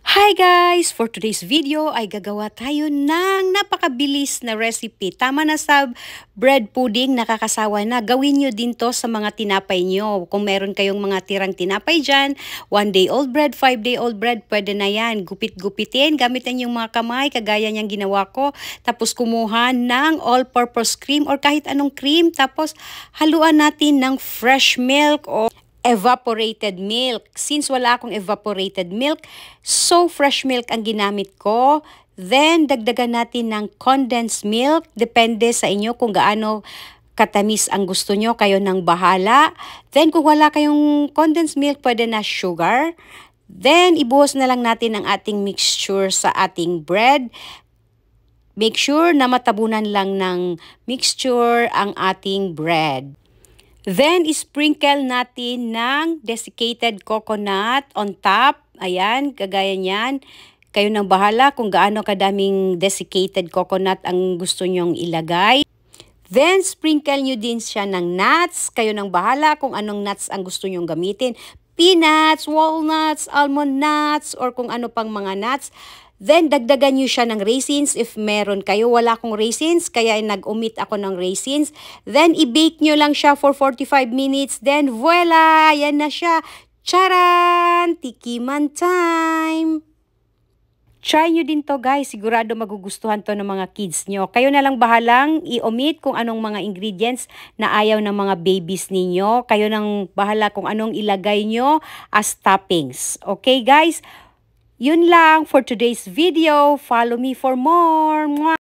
Hi guys! For today's video ay gagawa tayo ng napakabilis na recipe. Tama na sa bread pudding, nakakasawa na. Gawin nyo din to sa mga tinapay nyo. Kung meron kayong mga tirang tinapay dyan, 1-day-old bread, 5-day-old bread, pwede na yan. Gupit-gupitin, gamitan yung mga kamay, kagaya niyang ginawa ko. Tapos kumuha ng all-purpose cream or kahit anong cream. Tapos haluan natin ng fresh milk o evaporated milk. Since wala akong evaporated milk, so fresh milk ang ginamit ko. Then, dagdagan natin ng condensed milk. Depende sa inyo kung gaano katamis ang gusto nyo. Kayo nang bahala. Then, kung wala kayong condensed milk, pwede na sugar. Then, ibuhos na lang natin ang ating mixture sa ating bread. Make sure na matabunan lang ng mixture ang ating bread. Then, sprinkle natin ng desiccated coconut on top. Ayan, kagaya niyan. Kayo nang bahala kung gaano kadaming desiccated coconut ang gusto nyong ilagay. Then, sprinkle nyo din siya ng nuts. Kayo nang bahala kung anong nuts ang gusto nyong gamitin. Peanuts, walnuts, almond nuts, or kung ano pang mga nuts. Then, dagdagan nyo siya ng raisins if meron kayo. Wala akong raisins, kaya nag-omit ako ng raisins. Then, i-bake nyo lang siya for 45 minutes. Then, voila! Yan na siya. Charan! Tikiman time! Try nyo din to guys. Sigurado magugustuhan to ng mga kids nyo. Kayo na lang bahalang i-omit kung anong mga ingredients na ayaw ng mga babies ninyo. Kayo nang bahala kung anong ilagay nyo as toppings. Okay guys? Yun lang for today's video. Follow me for more. Mwah!